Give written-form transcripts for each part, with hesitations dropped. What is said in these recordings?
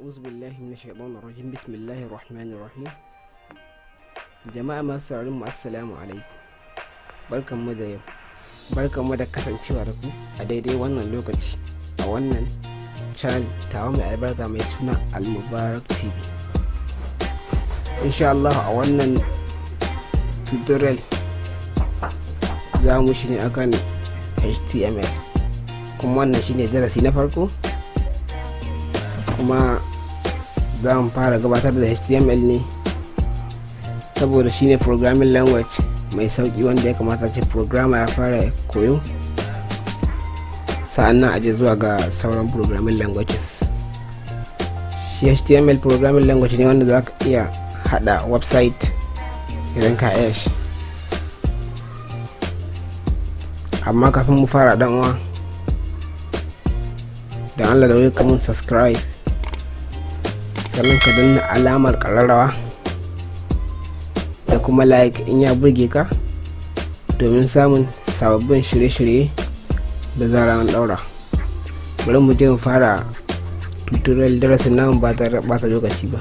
A'udhu billahi minash shaitanir rajim. Bismillahir rahmanir rahim. Jama'a masu sauraron mu, assalamu alaikum. Barkanmu da yau. Barkanmu da kasancewa da ku a daidai wannan lokaci a wannan channel tawa mai albarka mai suna Al-Mubarak TV. Insha Allah a wannan tutorial za mu shi ne akan HTML, kuma wannan shine darasi na farko, kuma za mu fara gabatar da HTML ne saboda shine programming language mai sauki wanda ya kamata ce programmer ya fara koyo, sa'annan aje zuwa ga sauran programming languages. Shi HTML programming language ne wanda za ka iya hada website idan ka iya shi. Amma kafin mu fara, dan uwa dan Allah da wuri ka mun subscribe, sannan ka danna alamar kararrawa da kuma like in ya burge ka, domin samun sababbin shirye-shirye da zara an daura. Bari mu je mu fara tutorial darasin namu ba tare da bata lokaci ba.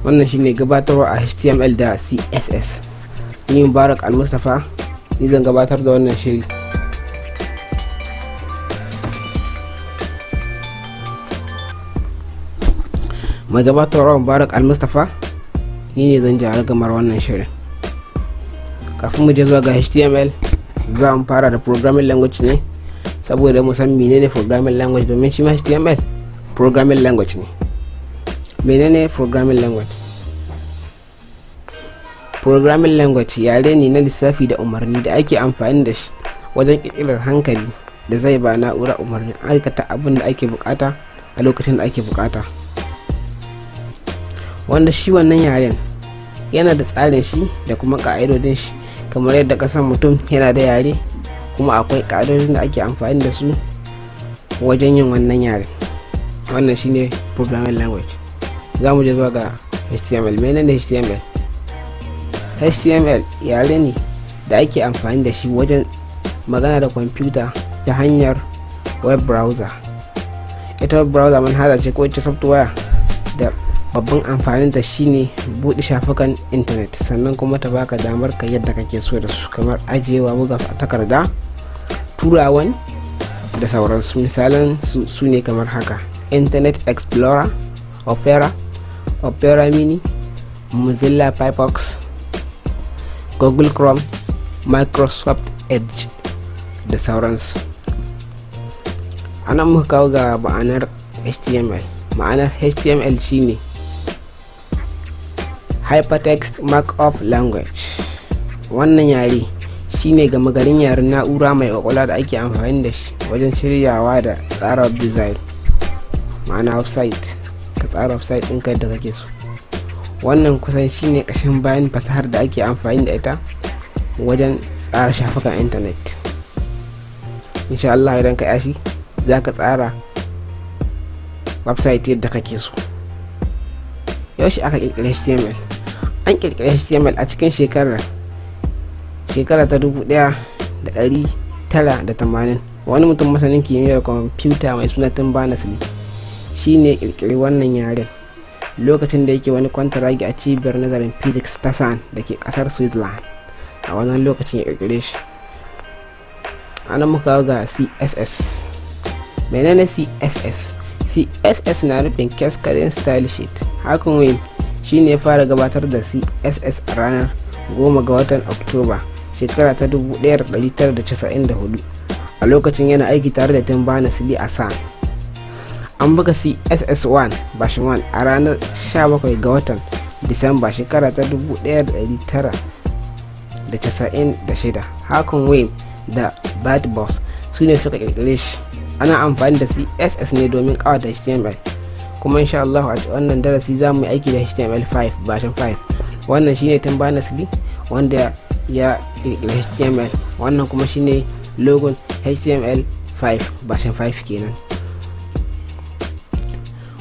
Wannan shine gabatarwa a HTML da CSS. Ni Mubarak Al-Mustafa, ni zan gabatar da wannan shiri. Mai gabatarwa Mubarak Al-Mustafa, ni ne zan jara gamar wannan shirin. Kafin mu je zuwa ga HTML, za mu fara da programming language ne, saboda mu san menene programming language, domin shi ma HTML programming language ne. Menene programming language? Programming language yare ne na lissafi da umarni da ake amfani da shi wajen ƙirƙirar hankali da zai ba na'ura umarnin aikata abin da ake bukata a lokacin da ake bukata. Wanda shi wannan yaren yana da tsarin shi da kuma ka'idodin shi, kamar yadda kasan mutum yana da yare, kuma akwai ka'idodin da ake amfani da su wajen yin wannan yaren. Wannan shine programming language. Za mu je zuwa ga HTML. Menene HTML? HTML yare ne da ake amfani da shi wajen magana da kwamfuta ta hanyar web browser. Ita web browser manhaja ce ko software da babban amfaninta shine buɗe shafukan intanet, sannan kuma ta baka damar ka yadda kake so da su, kamar ajiyewa, buga a takarda, turawan da sauransu. Misalan su ne kamar haka: Internet Explorer, Opera Mini, Mozilla Firefox, Google Chrome, Microsoft Edge da sauransu. Anan muka kawo ga ma'anar HTML. Ma'anar HTML shine Hypertext Markup Language. Wannan yare shine gama garin yaren na'ura mai kwakwalwa da ake amfani da shi wajen shiryawa da tsara design, ma'ana website. Ka tsara website ɗinka da kake so. Wannan kusan shine ƙashin bayan fasahar da ake amfani da ita wajen tsara shafukan intanet. Insha Allah idan ka yashi za ka tsara website yadda kake so. Yaushe aka kirkira HTML? An kirkira HTML a cikin shekara ta 1980. Wani mutum masanin kimiyyar kwamfuta mai suna Tim Berners-Lee shine kirkiri wannan yaren lokacin da yake wani kwantaragi a cibiyar nazarin physics ta SAN da ke kasar Switzerland. A wannan lokacin ya kirkire shi. Ana muka ga CSS. Menene CSS? CSS na nufin Cascading Style Sheet. Hakan wai shine ya fara gabatar da CSS a ranar 10 ga watan Oktoba shekara ta 1994, a lokacin yana aiki tare da Tim Berners-Lee a SAN. An buga CSS 1 version 1 a ranar 17 ga watan Disamba shekara ta 1996. Hakan wai da Bad Boss su ne suka kirkire shi. Ana amfani da CSS ne domin kawata HTML, kuma insha Allah a wannan darasi za mu yi aiki da HTML5 version 5. Wannan shine Tim Berners-Lee wanda ya kirkira HTML. Wannan kuma shine logon HTML5 version 5 kenan.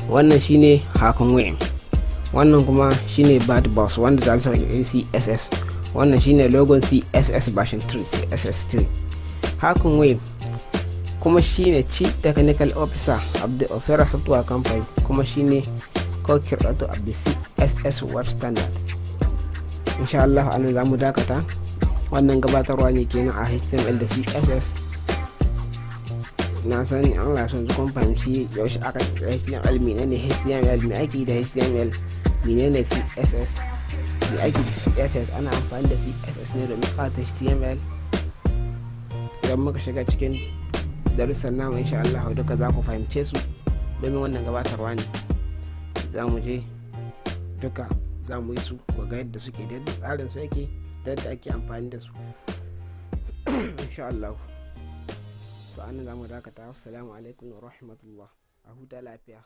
Wannan shine Hakan Wim. Wannan kuma shine Bad Boss wanda ta saka CSS. Wannan shine logon CSS version 3, CSS3. Hakan Wayne kuma shine Chief Technical Officer of the Opera Software Company kuma shine co-creator of the CSS Web Standard. Insha Allah anan zamu dakata. Wannan gabatarwa ne kenan a HTML da CSS. Na san Allah sun ji kun fahimci yaushe aka kira HTML, menene HTML, me ake da HTML, menene CSS, me ake da CSS, ana amfani da CSS ne domin ƙata HTML. Idan muka shiga cikin darussan namu insha Allah duka za ku fahimce su, domin wannan gabatarwa ne za mu je duka za mu yi su ku ga yadda suke, da yadda tsarin su yake, da yadda ake amfani da su insha Allah. To anan za mu dakata. Assalamu alaikum wa rahmatullah. A huta lafiya.